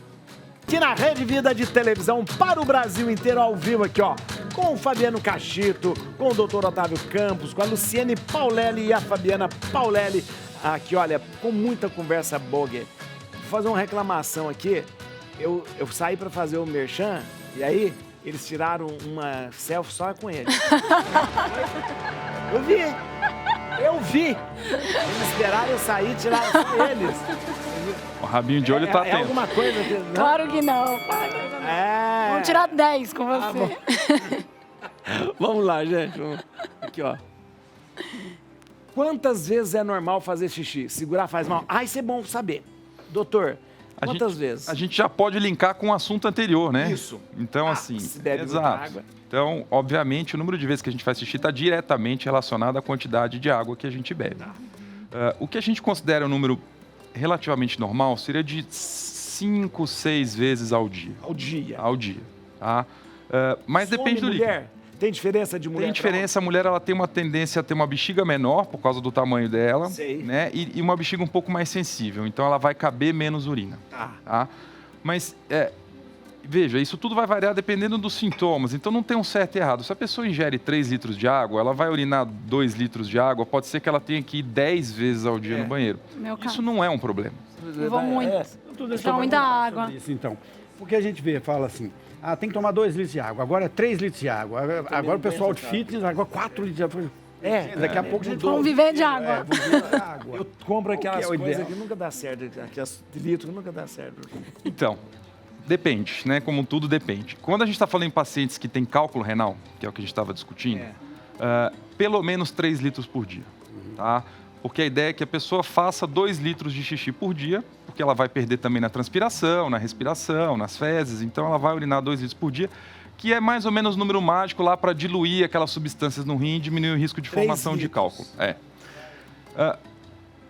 Aqui na Rede Vida de Televisão para o Brasil inteiro, ao vivo aqui, ó. Com o Fabiano Cachito, com o Dr. Otávio Campos, com a Luciene Paulelli e a Fabiana Paulelli. Aqui, olha, com muita conversa boa. Vou fazer uma reclamação aqui. Eu saí pra fazer o merchan e aí eles tiraram uma selfie só com ele. Eu vi. Eles esperaram eu sair e tiraram só eles. O rabinho de olho tá atento. É alguma coisa que... Não? Claro que não. Vamos tirar 10 com você. Vamos lá, gente. Aqui, ó. Quantas vezes é normal fazer xixi? Segurar faz mal? Isso é bom saber. Doutor... Quantas vezes? A gente já pode linkar com o assunto anterior, né? Isso. Então, assim, se bebe muita exato. água. Então, obviamente, o número de vezes que a gente faz xixi está diretamente relacionado à quantidade de água que a gente bebe. O que a gente considera um número relativamente normal seria de 5, 6 vezes ao dia. Ao dia, tá? Mas depende do líquido. Tem diferença de mulher? Tem diferença. A mulher ela tem uma tendência a ter uma bexiga menor por causa do tamanho dela, né? E uma bexiga um pouco mais sensível. Então ela vai caber menos urina. Tá? Mas veja, isso tudo vai variar dependendo dos sintomas. Então não tem um certo e errado. Se a pessoa ingere 3 litros de água, ela vai urinar 2 litros de água. Pode ser que ela tenha que ir 10 vezes ao dia no banheiro. Isso não é um problema. Eu vou muito. Então muita água. Isso, então. Porque a gente fala assim... tem que tomar 2 litros de água, agora é 3 litros de água. Agora o pessoal de fitness, agora 4 litros de água. Daqui a pouco a gente vamos viver de água. Eu compro aquelas coisas que nunca dá certo, aquelas litros que nunca dá certo. Então, depende, né? Como tudo depende. Quando a gente está falando em pacientes que têm cálculo renal, que é o que a gente estava discutindo, pelo menos 3 litros por dia, tá? Porque a ideia é que a pessoa faça 2 litros de xixi por dia, porque ela vai perder também na transpiração, na respiração, nas fezes, então ela vai urinar 2 litros por dia, que é mais ou menos o número mágico lá para diluir aquelas substâncias no rim e diminuir o risco de formação de cálculo.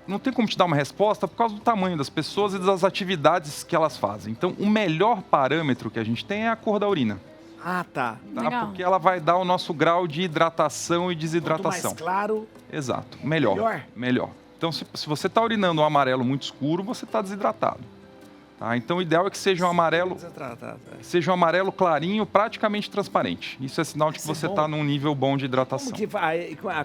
Não tem como te dar uma resposta por causa do tamanho das pessoas e das atividades que elas fazem. Então, o melhor parâmetro que a gente tem é a cor da urina. Tá. Porque ela vai dar o nosso grau de hidratação e desidratação. Quanto mais claro... Exato. Melhor. Então, se você está urinando um amarelo muito escuro, você está desidratado. Tá? Então, o ideal é que seja um amarelo clarinho, praticamente transparente. Isso é sinal de que você está num nível bom de hidratação.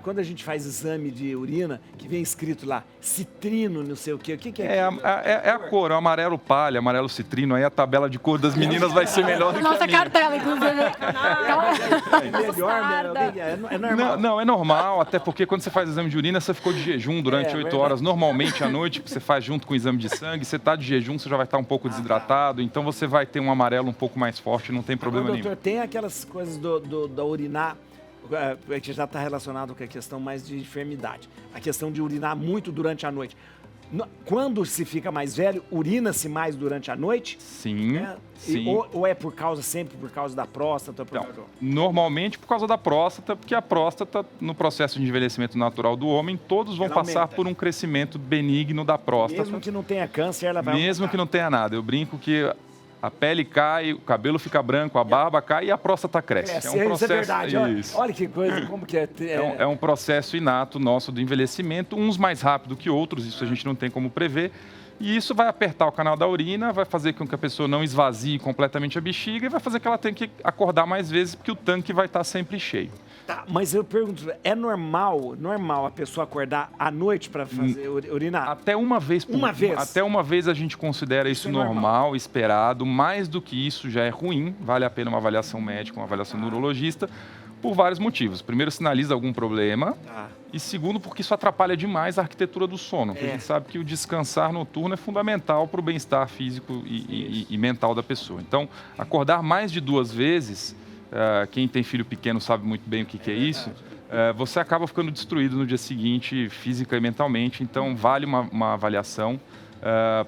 Quando a gente faz exame de urina, que vem escrito lá, citrino, não sei o quê, o que é? É a cor, o amarelo palha, amarelo citrino, aí a tabela de cor das meninas vai ser melhor do que a minha. Nossa cartela, inclusive. É normal. Não, é normal, até porque quando você faz exame de urina, você ficou de jejum durante 8 horas. Normalmente, à noite, que você faz junto com o exame de sangue, você está de jejum, você já vai estar um pouco desidratado, então você vai ter um amarelo um pouco mais forte, não tem problema nenhum. Doutor, tem aquelas coisas da urinar, que já está relacionado com a questão mais de enfermidade, a questão de urinar muito durante a noite. Quando se fica mais velho, urina-se mais durante a noite? Sim. Ou é sempre por causa da próstata? Normalmente por causa da próstata, porque a próstata, no processo de envelhecimento natural do homem, todos vão passar por um crescimento benigno da próstata. Mesmo que não tenha câncer, ela vai Mesmo que não tenha nada. Eu brinco que a pele cai, o cabelo fica branco, a barba cai e a próstata cresce. É um processo, isso é verdade. Isso. Olha que coisa, como que é. É um processo inato nosso do envelhecimento, uns mais rápido que outros, isso a gente não tem como prever. E isso vai apertar o canal da urina, vai fazer com que a pessoa não esvazie completamente a bexiga e vai fazer que ela tenha que acordar mais vezes, porque o tanque vai estar sempre cheio. Tá, mas eu pergunto, é normal a pessoa acordar à noite para fazer urinar? Até uma vez por vez? Até uma vez a gente considera isso normal, esperado. Mais do que isso já é ruim. Vale a pena uma avaliação médica, uma avaliação neurologista, por vários motivos. Primeiro, sinaliza algum problema. E segundo, porque isso atrapalha demais a arquitetura do sono. Porque a gente sabe que o descansar noturno é fundamental para o bem-estar físico e mental da pessoa. Então, acordar mais de 2 vezes... quem tem filho pequeno sabe muito bem o que é isso. Você acaba ficando destruído no dia seguinte, física e mentalmente. Então, vale uma avaliação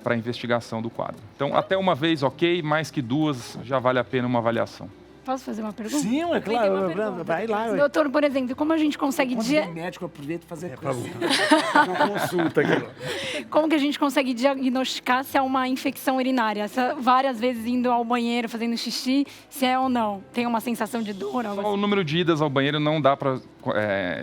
para a investigação do quadro. Então, até uma vez, ok. Mais que 2, já vale a pena uma avaliação. Posso fazer uma pergunta? Sim, é claro. Vai lá. Doutor, por exemplo, como a gente consegue... médico aproveita e fazer uma consulta aqui. Como que a gente consegue diagnosticar se é uma infecção urinária? Se várias vezes indo ao banheiro, fazendo xixi, se é ou não? Tem uma sensação de dor? Só Assim? o número de idas ao banheiro não dá para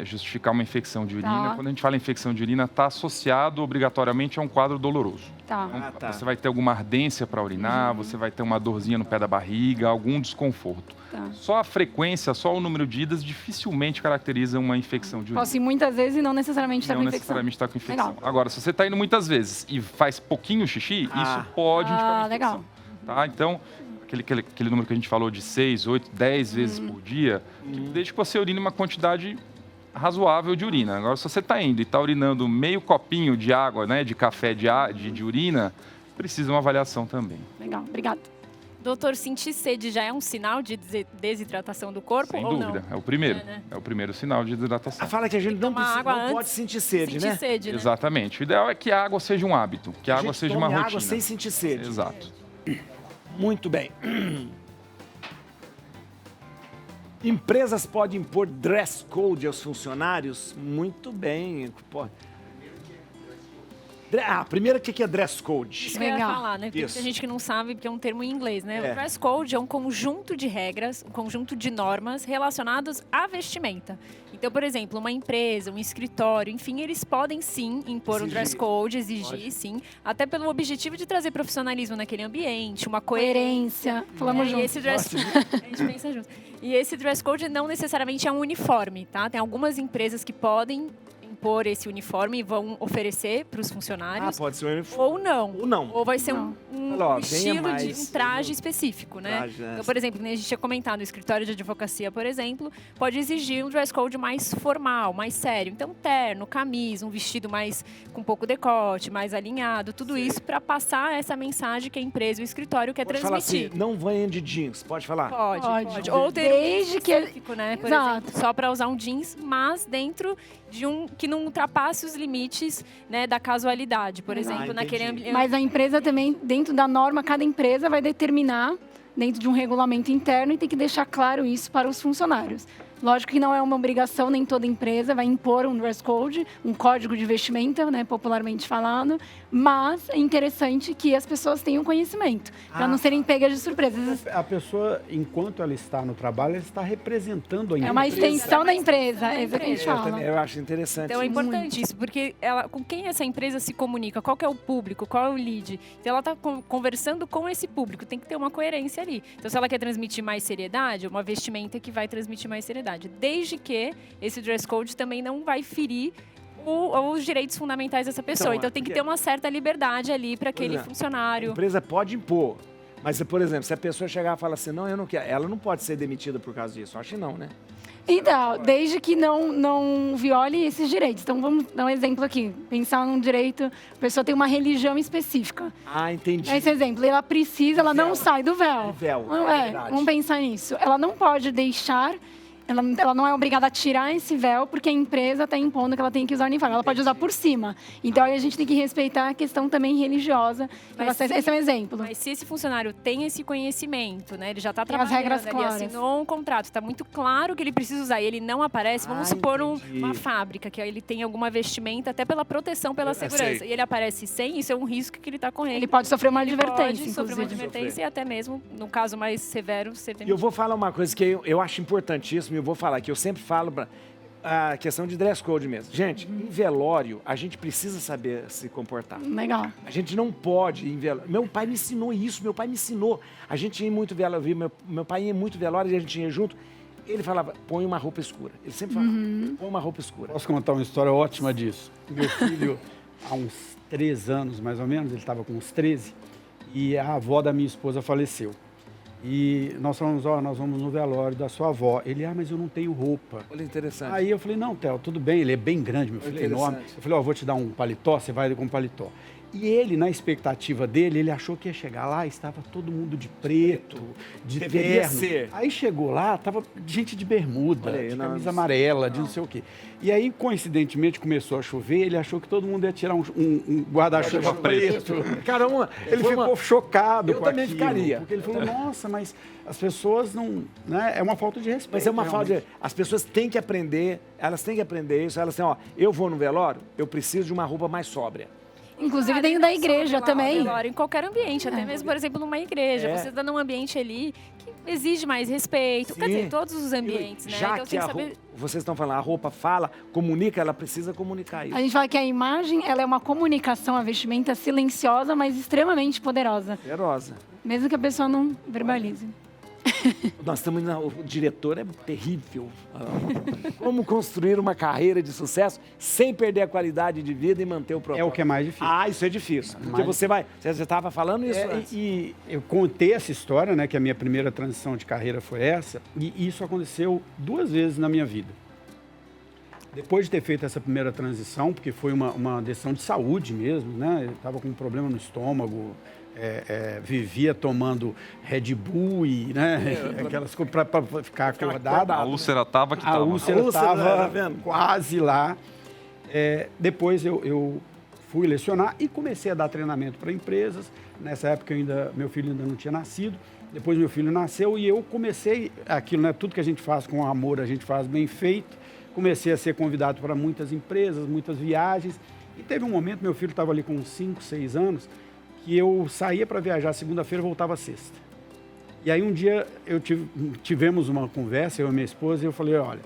justificar uma infecção de urina. Quando a gente fala em infecção de urina, está associado obrigatoriamente a um quadro doloroso. Então, você vai ter alguma ardência para urinar, você vai ter uma dorzinha no pé da barriga, algum desconforto. Só a frequência, só o número de idas dificilmente caracteriza uma infecção de urina. Posso ir muitas vezes e não necessariamente estar com infecção. Não necessariamente está com infecção. Legal. Agora, se você está indo muitas vezes e faz pouquinho xixi, isso pode indicar uma infecção. Legal. Tá? Então, aquele número que a gente falou de 6, 8, 10 vezes por dia, desde que você urine uma quantidade razoável de urina. Agora, se você está indo e está urinando meio copinho de água, né, de café de urina, precisa uma avaliação também. Legal, obrigada. Doutor, sentir sede já é um sinal de desidratação do corpo Sem ou dúvida, não? é o primeiro. Né? É o primeiro sinal de desidratação. Fala que a gente não pode sentir sede, né? Sede, né? Exatamente. O ideal é que a água seja um hábito, que a água seja uma rotina. água sem sentir sede. Exato. Muito bem. Empresas podem impor dress code aos funcionários? Muito bem. Primeiro, o que é dress code? Isso que eu ia falar, né? Tem muita gente que não sabe, porque é um termo em inglês, né? O dress code é um conjunto de regras, um conjunto de normas relacionados à vestimenta. Então, por exemplo, uma empresa, um escritório, enfim, eles podem sim impor um dress code, exigir, sim, até pelo objetivo de trazer profissionalismo naquele ambiente, uma coerência. Falamos juntos. E esse dress... a gente pensa junto. E esse dress code não necessariamente é um uniforme, tá? Tem algumas empresas que podem impor esse uniforme e vão oferecer para os funcionários. Pode ser um uniforme. Ou não. Ou não. Ou vai ser um estilo de um traje específico, né? Então, por exemplo, a gente tinha comentado, o escritório de advocacia, por exemplo, pode exigir um dress code mais formal, mais sério. Então, terno, camisa, um vestido mais com pouco decote, mais alinhado, tudo isso para passar essa mensagem que a empresa e o escritório quer transmitir. Falar assim, não venha de jeans, pode falar? Pode. Ou ter desde um específico, né? Por exemplo, só para usar um jeans, mas dentro de um que não ultrapasse os limites, né, da casualidade, por exemplo, naquele ambiente. Mas a empresa também, dentro da norma, cada empresa vai determinar dentro de um regulamento interno e tem que deixar claro isso para os funcionários. Lógico que não é uma obrigação, nem toda empresa vai impor um dress code, um código de vestimenta, né, popularmente falado, mas é interessante que as pessoas tenham conhecimento, para não serem pegas de surpresa. A pessoa, enquanto ela está no trabalho, ela está representando a empresa. É uma extensão da empresa, é isso que a gente fala. Eu acho interessante. Então é importante isso, porque com quem essa empresa se comunica, qual que é o público, qual é o lead. Então ela está conversando com esse público, tem que ter uma coerência ali. Então se ela quer transmitir mais seriedade, uma vestimenta que vai transmitir mais seriedade. Desde que esse dress code também não vai ferir os direitos fundamentais dessa pessoa. Então tem que ter uma certa liberdade ali para aquele funcionário. A empresa pode impor, mas, por exemplo, se a pessoa chegar e falar assim, não, eu não quero, ela não pode ser demitida por causa disso. Eu acho que não, né? Então, desde que não viole esses direitos. Então, vamos dar um exemplo aqui. Pensar num direito, a pessoa tem uma religião específica. Entendi. Esse exemplo, ela precisa, ela não sai do véu. Vamos pensar nisso. Ela não pode deixar... Ela não é obrigada a tirar esse véu porque a empresa está impondo que ela tem que usar o uniforme. Ela pode usar por cima. Então, aí a gente tem que respeitar a questão também religiosa. Esse é um exemplo. Mas se esse funcionário tem esse conhecimento, né? Ele já está trabalhando, as regras claras. Ele assinou um contrato, está muito claro que ele precisa usar e ele não aparece. Vamos supor uma fábrica, que ele tem alguma vestimenta, até pela proteção, pela segurança. E ele aparece sem, isso é um risco que ele está correndo. Ele pode sofrer uma advertência, pode sofrer uma advertência e até mesmo, no caso mais severo, ser demitido. E eu vou falar uma coisa que eu acho importantíssimo. Eu vou falar que eu sempre falo, a questão de dress code mesmo. Gente, em velório, a gente precisa saber se comportar. Legal. A gente não pode ir em velório. Meu pai me ensinou isso, meu pai me ensinou. A gente ia muito velório, meu pai ia muito velório e a gente ia junto. Ele falava, põe uma roupa escura. Ele sempre falava, põe uma roupa escura. Posso contar uma história ótima disso? Meu filho, há uns 3 anos, mais ou menos, ele estava com uns 13, e a avó da minha esposa faleceu. E nós falamos, nós vamos no velório da sua avó. Ele, mas eu não tenho roupa. Olha, interessante. Aí eu falei, não, Theo, tudo bem, ele é bem grande, meu filho é enorme. Eu falei, vou te dar um paletó, você vai com paletó. E ele, na expectativa dele, ele achou que ia chegar lá, estava todo mundo de preto, de Deveria terno. ser. Aí chegou lá, tava gente de bermuda, Olha aí, de não, camisa não. amarela, de não sei o quê. E aí, coincidentemente, começou a chover, ele achou que todo mundo ia tirar um guarda-chuva preto. Caramba, Ele ficou chocado Eu com também aquilo, ficaria. porque ele falou, nossa, mas as pessoas não... Né? É uma falta de respeito. Mas é uma falta realmente. de... As pessoas têm que aprender, elas têm que aprender isso. Elas têm, eu vou no velório, eu preciso de uma roupa mais sóbria. Inclusive dentro da igreja também. Velório, em qualquer ambiente, até mesmo, por exemplo, numa igreja. É. Você está num ambiente ali que exige mais respeito. Quer Sim. dizer, todos os ambientes, né? Já Então que tem que a saber... roupa, vocês estão falando, a roupa fala, comunica, ela precisa comunicar isso. A gente fala que a imagem, ela é uma comunicação, a vestimenta silenciosa, mas extremamente poderosa. Poderosa. Mesmo que a pessoa não verbalize. Nós estamos o diretor é terrível. Como construir uma carreira de sucesso sem perder a qualidade de vida e manter o propósito? É o que é mais difícil. Isso é difícil. Porque Mais- você estava falando isso antes. E eu contei essa história, né, que a minha primeira transição de carreira foi essa, e isso aconteceu 2 vezes na minha vida. Depois de ter feito essa primeira transição, porque foi uma decisão de saúde mesmo, né, eu estava com um problema no estômago, vivia tomando Red Bull e aquelas coisas para ficar acordado. A úlcera tava que A tava. úlcera tá estava vendo? quase lá. Depois eu fui lecionar e comecei a dar treinamento para empresas. Nessa época meu filho ainda não tinha nascido. Depois meu filho nasceu e eu comecei aquilo, né? Tudo que a gente faz com amor, a gente faz bem feito. Comecei a ser convidado para muitas empresas, muitas viagens. E teve um momento, meu filho estava ali com uns 5, 6 anos, que eu saía para viajar segunda-feira e voltava sexta. E aí um dia tivemos uma conversa, eu e minha esposa, e eu falei, olha,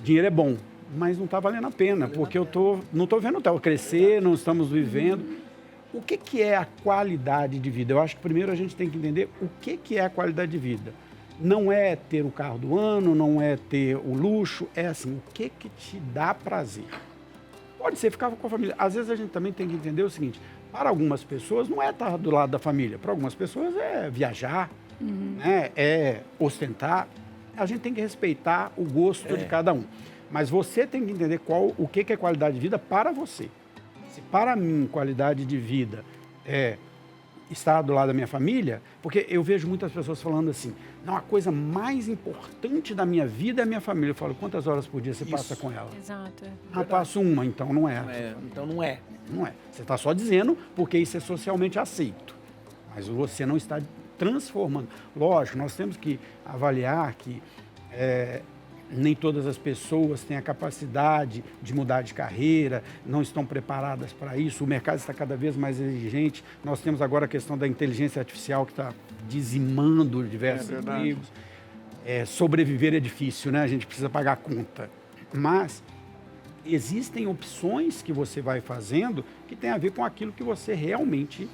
dinheiro é bom, mas não está valendo a pena, porque eu não estou vendo o Theo crescer, não estamos vivendo. O que é a qualidade de vida? Eu acho que primeiro a gente tem que entender o que é a qualidade de vida. Não é ter o carro do ano, não é ter o luxo, é assim, o que te dá prazer? Pode ser ficar com a família. Às vezes a gente também tem que entender o seguinte, para algumas pessoas não é estar do lado da família, para algumas pessoas é viajar, né? É ostentar. A gente tem que respeitar o gosto de cada um. Mas você tem que entender o que é qualidade de vida para você. Se para mim qualidade de vida é estar do lado da minha família, porque eu vejo muitas pessoas falando assim, não, a coisa mais importante da minha vida é a minha família. Eu falo, quantas horas por dia você passa com ela? Exato. Eu passo uma, então não é. Então não é. Não é. Você está só dizendo porque isso é socialmente aceito. Mas você não está transformando. Lógico, nós temos que avaliar que nem todas as pessoas têm a capacidade de mudar de carreira, não estão preparadas para isso. O mercado está cada vez mais exigente. Nós temos agora a questão da inteligência artificial que está dizimando diversos empregos. Sobreviver é difícil, né? A gente precisa pagar a conta. Mas existem opções que você vai fazendo que tem a ver com aquilo que você realmente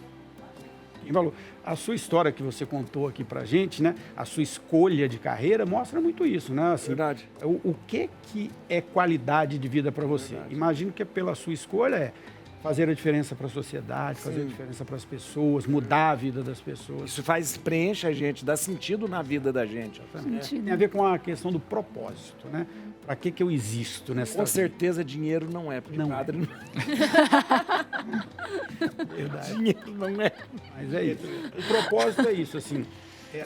tem valor. A sua história que você contou aqui pra gente, né? A sua escolha de carreira mostra muito isso, né? Assim, Verdade. O que é qualidade de vida para você? Verdade. Imagino que pela sua escolha fazer a diferença para a sociedade, fazer a diferença para as pessoas, mudar a vida das pessoas. Isso preenche a gente, dá sentido na vida da gente. Tem a ver com a questão do propósito, né? Para que eu existo nessa Com vida? certeza dinheiro não é, porque Não padre não Verdade. dinheiro não é. Mas é isso. O propósito é isso, assim.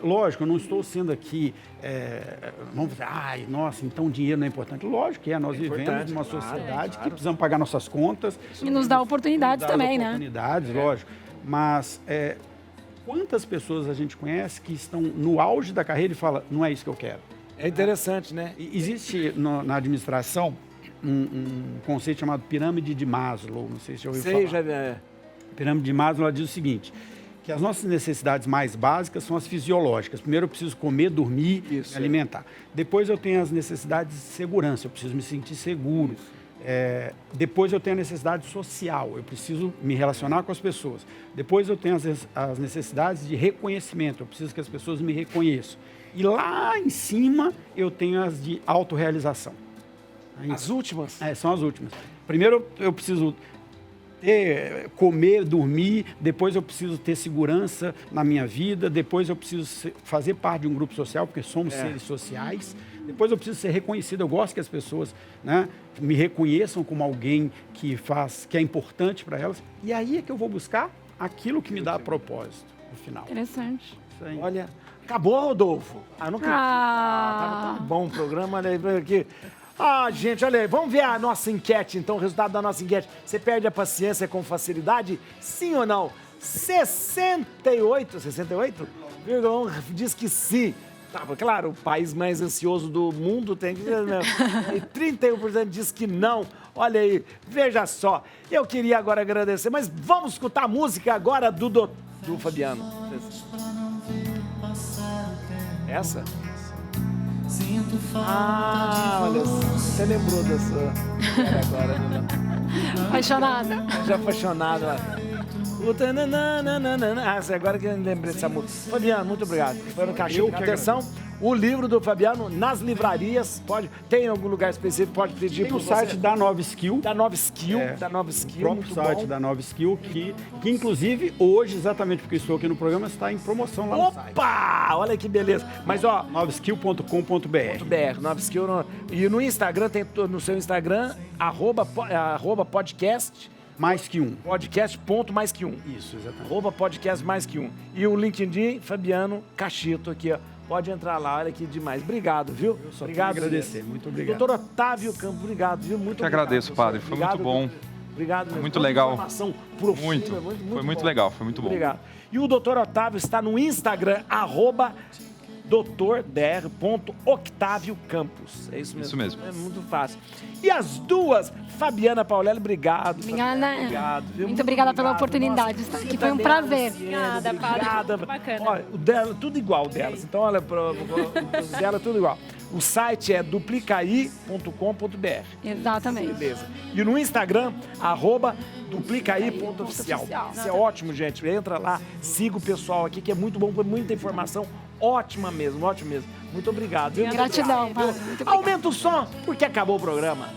Lógico, eu não estou sendo aqui, vamos dizer, nossa, então dinheiro não é importante. Lógico que nós vivemos numa sociedade que precisamos pagar nossas contas. E nos dá oportunidades também, né? Oportunidades, lógico. Mas quantas pessoas a gente conhece que estão no auge da carreira e falam, não é isso que eu quero? É interessante, né? Existe na administração um conceito chamado pirâmide de Maslow, não sei se já ouviu falar. Já A pirâmide de Maslow ela diz o seguinte, que as nossas necessidades mais básicas são as fisiológicas. Primeiro eu preciso comer, dormir, me alimentar. Depois eu tenho as necessidades de segurança, eu preciso me sentir seguro. Depois eu tenho a necessidade social, eu preciso me relacionar com as pessoas. Depois eu tenho as necessidades de reconhecimento, eu preciso que as pessoas me reconheçam. E lá em cima eu tenho as de autorrealização. As últimas? São as últimas. Primeiro eu preciso comer, dormir, depois eu preciso ter segurança na minha vida, depois eu preciso fazer parte de um grupo social, porque somos seres sociais, depois eu preciso ser reconhecido, eu gosto que as pessoas, né, me reconheçam como alguém que é importante para elas, e aí é que eu vou buscar aquilo que me dá propósito no final. Interessante. Isso aí. Olha, acabou, Rodolfo? Não acredito. Tava tão bom o programa, olha aí, aqui. Gente, olha aí, vamos ver a nossa enquete, então, o resultado da nossa enquete. Você perde a paciência com facilidade? Sim ou não? 68,1 diz que sim. Tá, claro, o país mais ansioso do mundo tem que dizer, né? E 31% diz que não. Olha aí, veja só. Eu queria agora agradecer, mas vamos escutar a música agora do Fabiano. Essa? Olha, você lembrou dessa agora, né? Apaixonada. Já apaixonada. Agora que eu lembrei dessa música. Fabiano, muito obrigado. Foi no Cachorro. Atenção, o livro do Fabiano nas livrarias. Tem algum lugar específico? Pode pedir Tem o site da Nova Skill. Da Nova Skill. O próprio site da Nova Skill, que inclusive hoje, exatamente porque estou aqui no programa, está em promoção lá no site. Opa! Olha que beleza. Mas ó, novaskill.com.br. Nova Skill. E no Instagram, tem no seu Instagram, @podcast. Mais que um. Podcast.mais-que-um. Isso, exatamente. @podcast+que-um. E o LinkedIn, Fabiano Cachito, aqui, ó. Pode entrar lá, olha que demais. Obrigado, viu? Eu só obrigado, quero agradecer, muito obrigado. Doutor Otávio Campos, obrigado, viu? Muito obrigado. Agradeço, padre. Foi muito bom. Obrigado mesmo. Muito legal. Informação profunda, Muito. Foi muito legal, foi muito bom. Obrigado. E o doutor Otávio está no Instagram, @dr.octaviocampos. É isso mesmo? Isso mesmo. É muito fácil. E as duas, Fabiana Paulelli, obrigado. Obrigada. Obrigado, viu? Muito obrigada pela oportunidade de estar aqui. Foi um prazer. Obrigada, padre. Muito bacana. Olha, o dela, tudo igual delas. Então, olha, os dela tudo igual. O site é duplicaí.com.br. Exatamente. Beleza. E no Instagram, @duplicaí.oficial. Isso é ótimo, gente. Entra lá, siga o pessoal aqui, que é muito bom, muita informação. Ótima mesmo, ótimo mesmo. Muito obrigado. Viu? Gratidão, Muito obrigado. padre. Muito obrigada. Aumenta o som, porque acabou o programa.